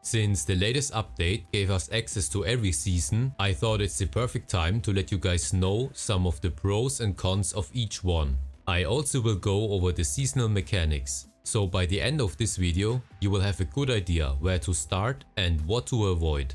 Since the latest update gave us access to every season, I thought it's the perfect time to let you guys know some of the pros and cons of each one. I also will go over the seasonal mechanics, so by the end of this video you will have a good idea where to start and what to avoid.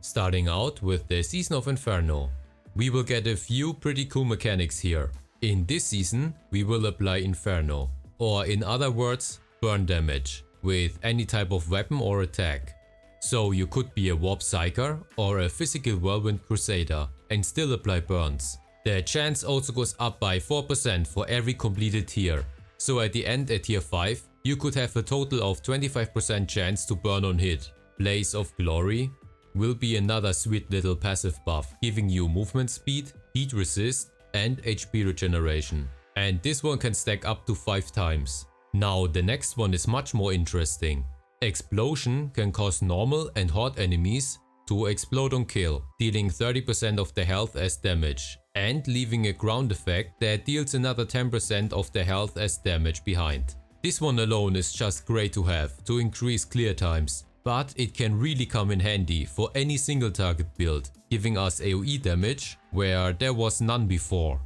Starting out with the Season of Inferno. We will get a few pretty cool mechanics here. In this season we will apply Inferno, or in other words, burn damage, with any type of weapon or attack. So you could be a Warp Psyker or a physical Whirlwind Crusader and still apply burns. The chance also goes up by 4% for every completed tier. So at the end at tier 5, you could have a total of 25% chance to burn on hit. Blaze of Glory will be another sweet little passive buff, giving you movement speed, heat resist and HP regeneration. And this one can stack up to 5 times. Now the next one is much more interesting. Explosion can cause normal and horde enemies to explode on kill, dealing 30% of the health as damage, and leaving a ground effect that deals another 10% of the health as damage behind. This one alone is just great to have to increase clear times, but it can really come in handy for any single target build, giving us AoE damage where there was none before.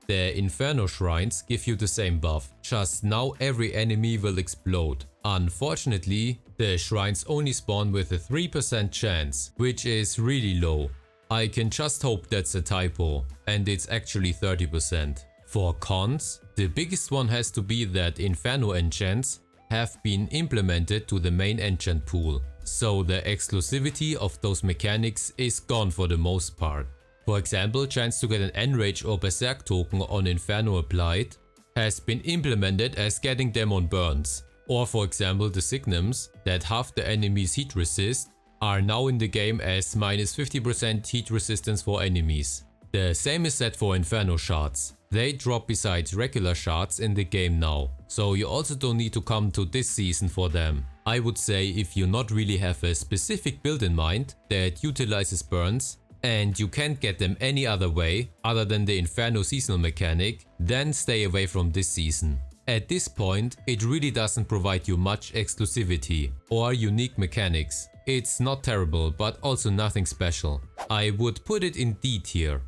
The Inferno shrines give you the same buff, just now every enemy will explode. Unfortunately, the shrines only spawn with a 3% chance, which is really low. I can just hope that's a typo, and it's actually 30%. For cons, the biggest one has to be that Inferno enchants have been implemented to the main enchant pool, so the exclusivity of those mechanics is gone for the most part. For example, chance to get an Enrage or Berserk token on Inferno applied has been implemented as getting them on burns. Or for example, the Signums that half the enemy's heat resist are now in the game as minus 50% heat resistance for enemies. The same is said for Inferno shards. They drop besides regular shards in the game now, so you also don't need to come to this season for them. I would say if you not really have a specific build in mind that utilizes burns, and you can't get them any other way other than the Inferno seasonal mechanic, then stay away from this season. At this point, it really doesn't provide you much exclusivity or unique mechanics. It's not terrible, but also nothing special. I would put it in D tier.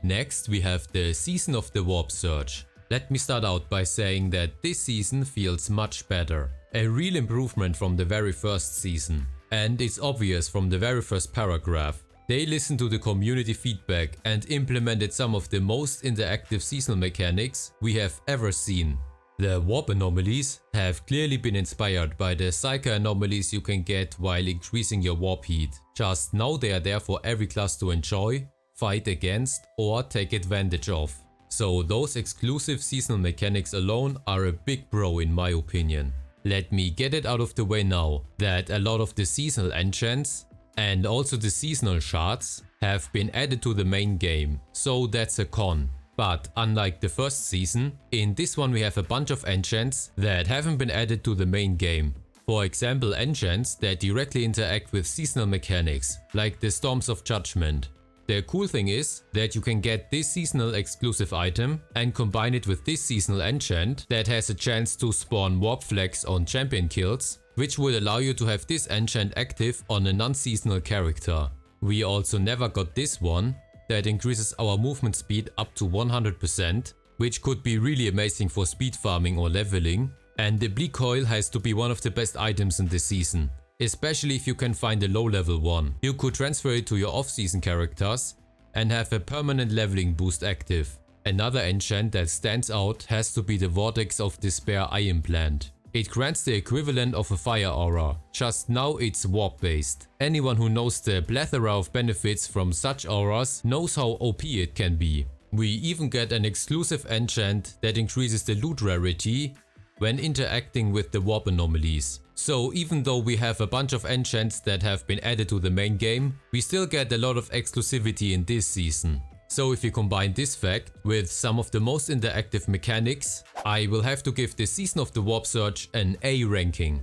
Next we have the Season of the Warp Surge. Let me start out by saying that this season feels much better. A real improvement from the very first season. And it's obvious from the very first paragraph. They listened to the community feedback and implemented some of the most interactive seasonal mechanics we have ever seen. The warp anomalies have clearly been inspired by the Psyker anomalies you can get while increasing your warp heat. Just now they are there for every class to enjoy, fight against or take advantage of. So those exclusive seasonal mechanics alone are a big pro in my opinion. Let me get it out of the way now that a lot of the seasonal enchants and also the seasonal shards have been added to the main game, so that's a con. But unlike the first season, in this one we have a bunch of enchants that haven't been added to the main game. For example, enchants that directly interact with seasonal mechanics, like the Storms of Judgement. The cool thing is that you can get this seasonal exclusive item and combine it with this seasonal enchant that has a chance to spawn warp flags on champion kills, which will allow you to have this enchant active on a non-seasonal character. We also never got this one that increases our movement speed up to 100%, which could be really amazing for speed farming or leveling. And the Bleak Coil has to be one of the best items in this season, especially if you can find a low level one. You could transfer it to your off-season characters and have a permanent leveling boost active. Another enchant that stands out has to be the Vortex of Despair Eye Implant. It grants the equivalent of a fire aura, just now it's warp based. Anyone who knows the plethora of benefits from such auras knows how OP it can be. We even get an exclusive enchant that increases the loot rarity when interacting with the warp anomalies. So even though we have a bunch of enchants that have been added to the main game, we still get a lot of exclusivity in this season. So if you combine this fact with some of the most interactive mechanics, I will have to give the Season of the Warp Surge an A ranking.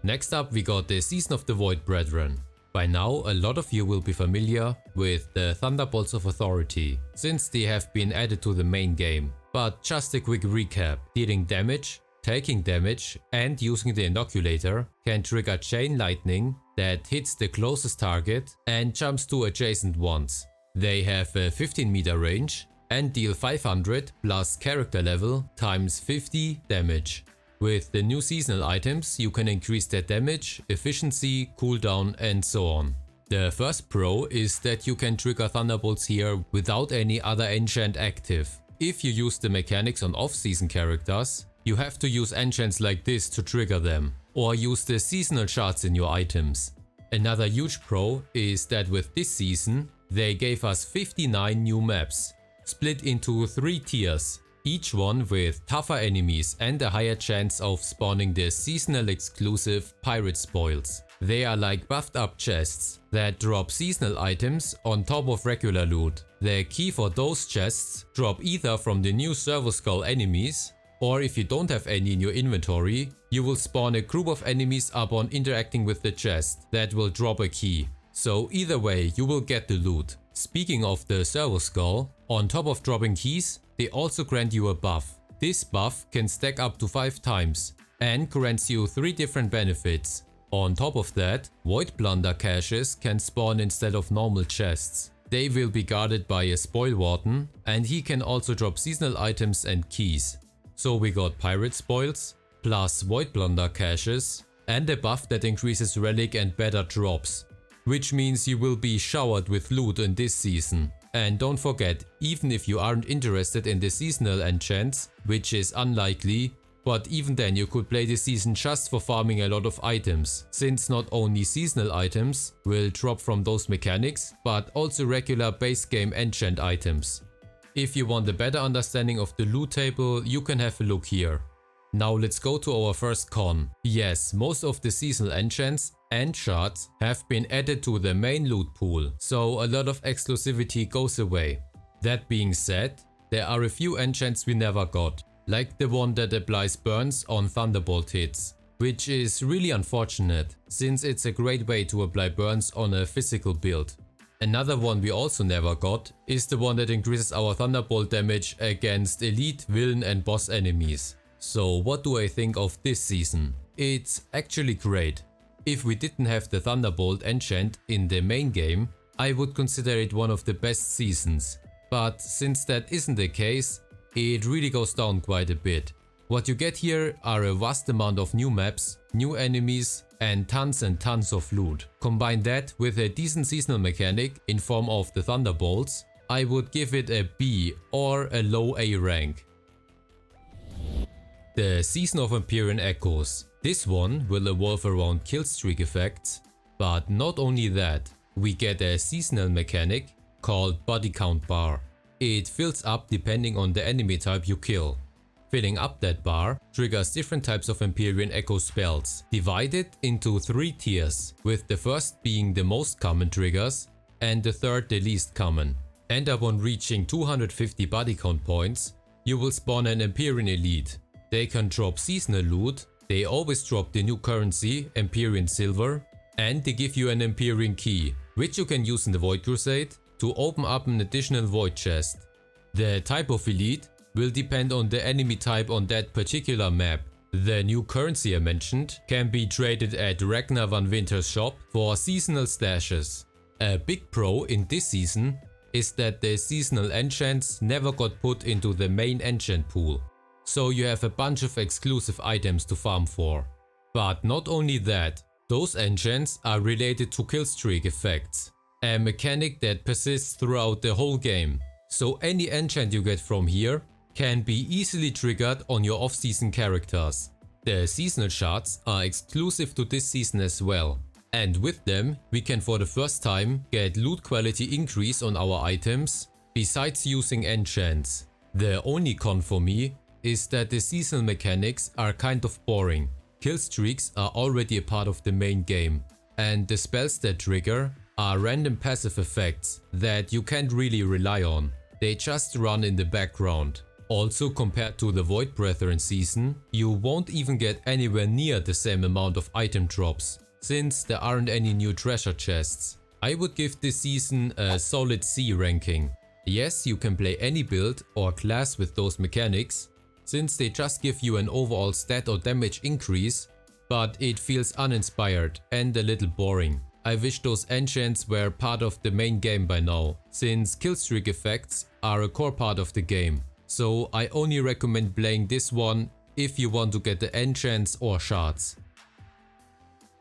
Next up we got the Season of the Void Brethren. By now a lot of you will be familiar with the Thunderbolts of Authority, since they have been added to the main game. But just a quick recap: dealing damage, taking damage and using the inoculator can trigger chain lightning that hits the closest target and jumps to adjacent ones. They have a 15-meter range and deal 500 plus character level times 50 damage. With the new seasonal items, you can increase their damage, efficiency, cooldown and so on. The first pro is that you can trigger thunderbolts here without any other enchant active. If you use the mechanics on off-season characters, you have to use enchants like this to trigger them, or use the seasonal shards in your items. Another huge pro is that with this season, they gave us 59 new maps, split into 3 tiers, each one with tougher enemies and a higher chance of spawning the seasonal exclusive pirate spoils. They are like buffed up chests that drop seasonal items on top of regular loot. The key for those chests drop either from the new Servo Skull enemies, or if you don't have any in your inventory, you will spawn a group of enemies upon interacting with the chest that will drop a key. So either way you will get the loot. Speaking of the Servo Skull, on top of dropping keys, they also grant you a buff. This buff can stack up to 5 times and grants you 3 different benefits. On top of that, Void Plunder caches can spawn instead of normal chests. They will be guarded by a Spoil Warden and he can also drop seasonal items and keys. So we got pirate spoils, plus Void Plunder caches and a buff that increases relic and better drops. Which means you will be showered with loot in this season. And don't forget, even if you aren't interested in the seasonal enchants, which is unlikely, but even then you could play this season just for farming a lot of items, since not only seasonal items will drop from those mechanics, but also regular base game enchant items. If you want a better understanding of the loot table, you can have a look here. Now let's go to our first con. Yes, most of the seasonal enchants and shards have been added to the main loot pool, so a lot of exclusivity goes away. That being said, there are a few enchants we never got, like the one that applies burns on thunderbolt hits, which is really unfortunate, since it's a great way to apply burns on a physical build. Another one we also never got is the one that increases our thunderbolt damage against elite, villain and boss enemies. So what do I think of this season? It's actually great. If we didn't have the thunderbolt enchant in the main game, I would consider it one of the best seasons. But since that isn't the case, it really goes down quite a bit. What you get here are a vast amount of new maps, new enemies and tons of loot. Combine that with a decent seasonal mechanic in form of the thunderbolts, I would give it a B or a low A rank. The Season of Empyrean Echoes. This one will evolve around killstreak effects, but not only that, we get a seasonal mechanic called Body Count Bar. It fills up depending on the enemy type you kill. Filling up that bar triggers different types of Empyrean Echo spells, divided into 3 tiers, with the first being the most common triggers and the third the least common. And upon reaching 250 body count points, you will spawn an Empyrean Elite. They can drop seasonal loot, they always drop the new currency, Empyrean Silver, and they give you an Empyrean Key, which you can use in the Void Crusade to open up an additional Void chest. The type of Elite will depend on the enemy type on that particular map. The new currency I mentioned can be traded at Ragnar van Winter's shop for seasonal stashes. A big pro in this season is that the seasonal enchants never got put into the main enchant pool. So you have a bunch of exclusive items to farm for. But not only that, those enchants are related to killstreak effects, a mechanic that persists throughout the whole game. So any enchant you get from here can be easily triggered on your off-season characters. The seasonal shards are exclusive to this season as well, and with them we can for the first time get loot quality increase on our items besides using enchants. The only con for me is that the seasonal mechanics are kind of boring. Killstreaks are already a part of the main game, and the spells that trigger are random passive effects that you can't really rely on. They just run in the background. Also, compared to the Void Brethren season, you won't even get anywhere near the same amount of item drops, since there aren't any new treasure chests. I would give this season a solid C ranking. Yes, you can play any build or class with those mechanics, since they just give you an overall stat or damage increase, but it feels uninspired and a little boring. I wish those enchants were part of the main game by now, since killstreak effects are a core part of the game. So I only recommend playing this one if you want to get the enchants or shards.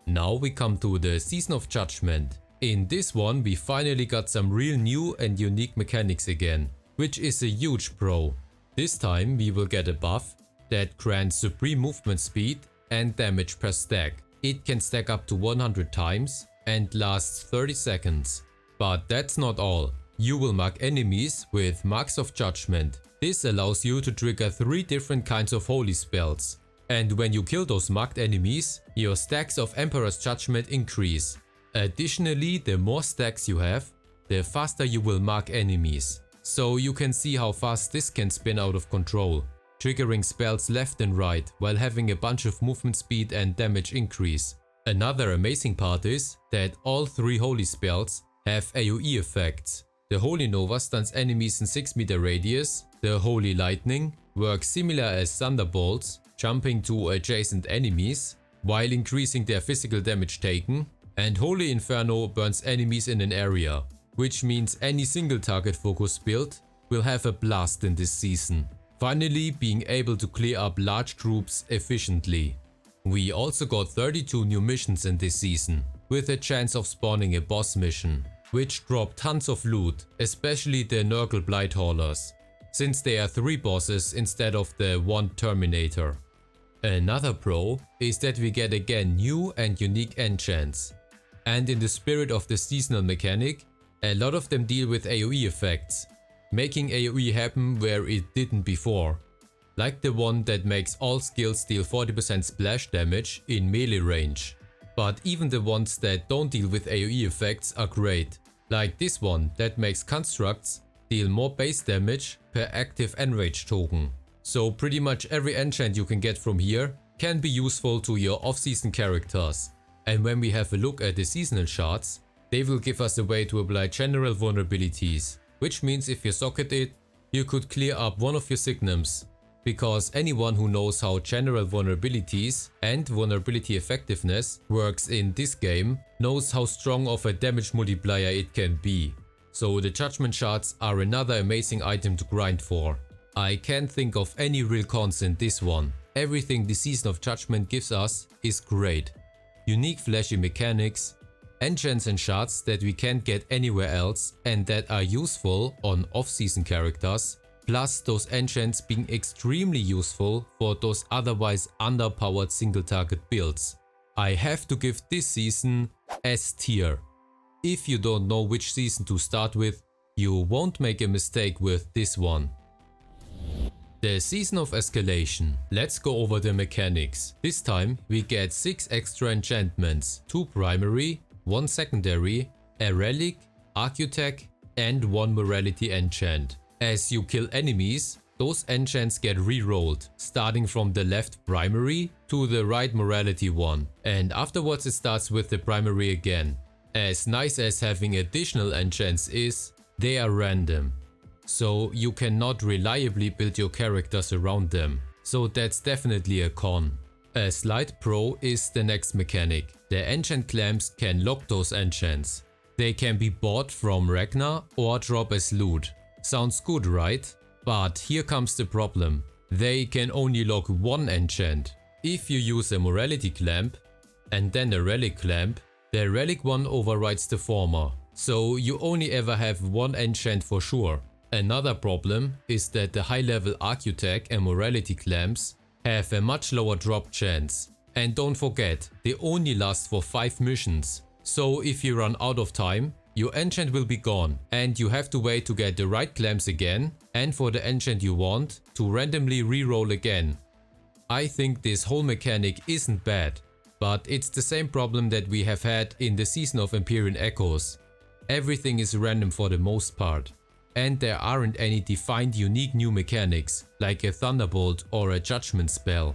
Now we come to the Season of Judgement. In this one we finally got some real new and unique mechanics again, which is a huge pro. This time we will get a buff that grants supreme movement speed and damage per stack. It can stack up to 100 times and lasts 30 seconds. But that's not all. You will mark enemies with Marks of Judgement. This allows you to trigger 3 different kinds of holy spells. And when you kill those marked enemies, your stacks of Emperor's Judgement increase. Additionally, the more stacks you have, the faster you will mark enemies. So you can see how fast this can spin out of control, triggering spells left and right while having a bunch of movement speed and damage increase. Another amazing part is that all 3 holy spells have AoE effects. The Holy Nova stuns enemies in 6 meter radius, the Holy Lightning works similar as Thunderbolts, jumping to adjacent enemies while increasing their physical damage taken, and Holy Inferno burns enemies in an area, which means any single target focus build will have a blast in this season, finally being able to clear up large groups efficiently. We also got 32 new missions in this season, with a chance of spawning a boss mission, which dropped tons of loot, especially the Nurgle Blighthaulers, since they are 3 bosses instead of the 1 Terminator. Another pro is that we get again new and unique enchants. And in the spirit of the seasonal mechanic, a lot of them deal with AoE effects, making AoE happen where it didn't before. Like the one that makes all skills deal 40% splash damage in melee range. But even the ones that don't deal with AoE effects are great, like this one that makes constructs deal more base damage per active enrage token. So pretty much every enchant you can get from here can be useful to your off-season characters. And when we have a look at the seasonal shards, they will give us a way to apply general vulnerabilities, which means if you socket it, you could clear up one of your signums, because anyone who knows how general vulnerabilities and vulnerability effectiveness works in this game knows how strong of a damage multiplier it can be. So the Judgement shards are another amazing item to grind for. I can't think of any real cons in this one. Everything the Season of Judgement gives us is great. Unique flashy mechanics, enchants and shards that we can't get anywhere else and that are useful on off-season characters, plus those enchants being extremely useful for those otherwise underpowered single target builds. I have to give this season S tier. If you don't know which season to start with, you won't make a mistake with this one. The Season of Escalation. Let's go over the mechanics. This time we get 6 extra enchantments, 2 primary, 1 secondary, a relic, architect and 1 morality enchant. As you kill enemies, those enchants get re-rolled, starting from the left primary to the right morality one, and afterwards it starts with the primary again. As nice as having additional enchants is, they are random. So you cannot reliably build your characters around them, so that's definitely a con. A slight pro is the next mechanic. The enchant clamps can lock those enchants. They can be bought from Ragnar or drop as loot. Sounds good, right? But here comes the problem. They can only lock 1 enchant. If you use a morality clamp and then a relic clamp, the relic one overrides the former. So you only ever have 1 enchant for sure. Another problem is that the high level architect and morality clamps have a much lower drop chance. And don't forget, they only last for 5 missions. So if you run out of time, your enchant will be gone and you have to wait to get the right clamps again and for the enchant you want to randomly reroll again. I think this whole mechanic isn't bad, but it's the same problem that we have had in the Season of Empyrean Echoes. Everything is random for the most part. And there aren't any defined unique new mechanics like a Thunderbolt or a Judgement spell.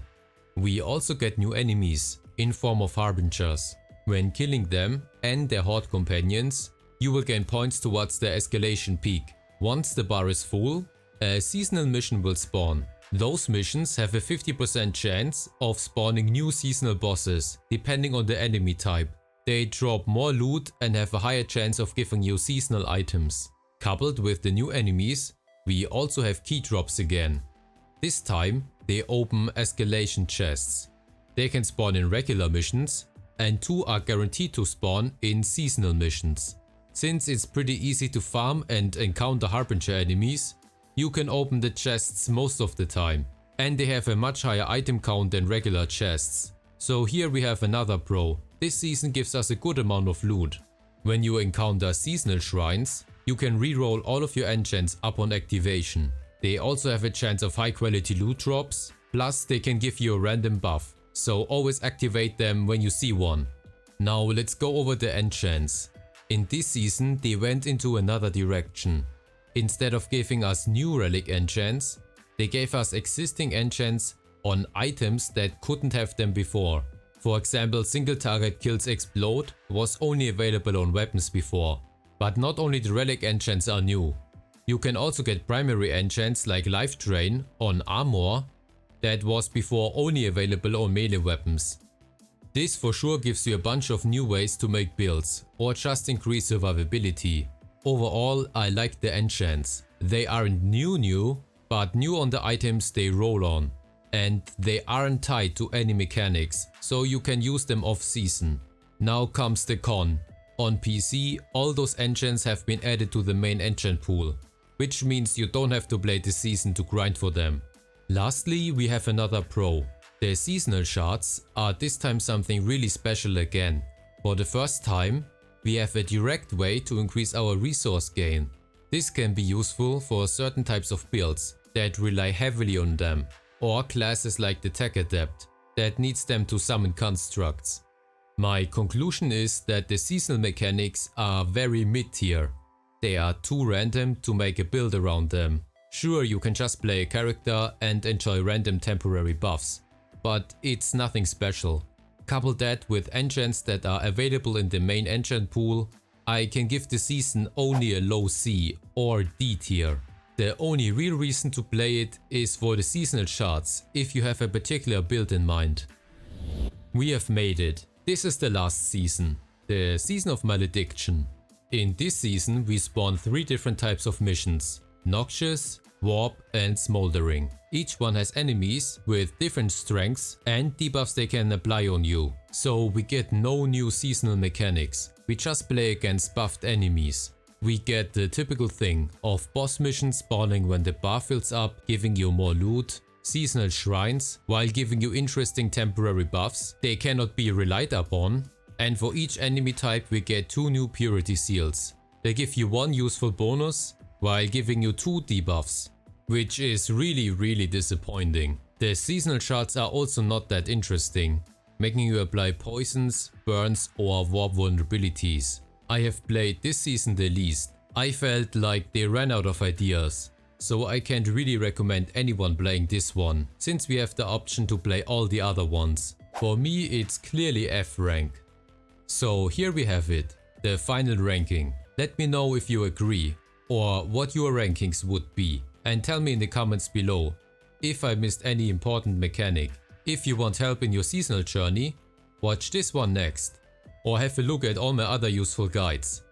We also get new enemies in form of Harbingers. When killing them and their horde companions, you will gain points towards the Escalation peak. Once the bar is full, a seasonal mission will spawn, Those missions have a 50% chance of spawning new seasonal bosses, depending on the enemy type. They drop more loot and have a higher chance of giving you seasonal items. Coupled with the new enemies, we also have key drops again. This time, they open escalation chests. They can spawn in regular missions, and 2 are guaranteed to spawn in seasonal missions. Since it's pretty easy to farm and encounter Harbinger enemies, you can open the chests most of the time, and they have a much higher item count than regular chests. So here we have another pro. This season gives us a good amount of loot. When you encounter seasonal shrines, you can reroll all of your enchants upon activation. They also have a chance of high quality loot drops, plus they can give you a random buff, so always activate them when you see one. Now let's go over the enchants. In this season they went into another direction. Instead of giving us new relic enchants, they gave us existing enchants on items that couldn't have them before. For example, single target kills explode was only available on weapons before. But not only the relic enchants are new. You can also get primary enchants like life drain on armor that was before only available on melee weapons. This for sure gives you a bunch of new ways to make builds or just increase survivability. Overall, I like the enchants. They aren't new, but new on the items they roll on. And they aren't tied to any mechanics, so you can use them off season. Now comes the con. On PC, all those enchants have been added to the main enchant pool, which means you don't have to play the season to grind for them. Lastly, we have another pro. The seasonal shards are this time something really special again. For the first time, we have a direct way to increase our resource gain. This can be useful for certain types of builds that rely heavily on them, or classes like the Tech Adept that needs them to summon constructs. My conclusion is that the seasonal mechanics are very mid-tier. They are too random to make a build around them. Sure, you can just play a character and enjoy random temporary buffs, but it's nothing special. Couple that with enchants that are available in the main enchant pool, I can give the season only a low C or D tier. The only real reason to play it is for the seasonal shards, if you have a particular build in mind. We have made it. This is the last season, the season of Malediction. In this season we spawn 3 different types of missions: Noxious, Warp and Smoldering. Each one has enemies with different strengths and debuffs they can apply on you. So we get no new seasonal mechanics, we just play against buffed enemies. We get the typical thing of boss missions spawning when the bar fills up, giving you more loot, seasonal shrines while giving you interesting temporary buffs they cannot be relied upon, and for each enemy type we get 2 new purity seals. They give you 1 useful bonus while giving you 2 debuffs, which is really disappointing. The seasonal shards are also not that interesting, making you apply poisons, burns or warp vulnerabilities. I have played this season the least. I felt like they ran out of ideas. So I can't really recommend anyone playing this one, since we have the option to play all the other ones. For me it's clearly F rank. So here we have it, the final ranking. Let me know if you agree, or what your rankings would be, and tell me in the comments below if I missed any important mechanic. If you want help in your seasonal journey, watch this one next, or have a look at all my other useful guides.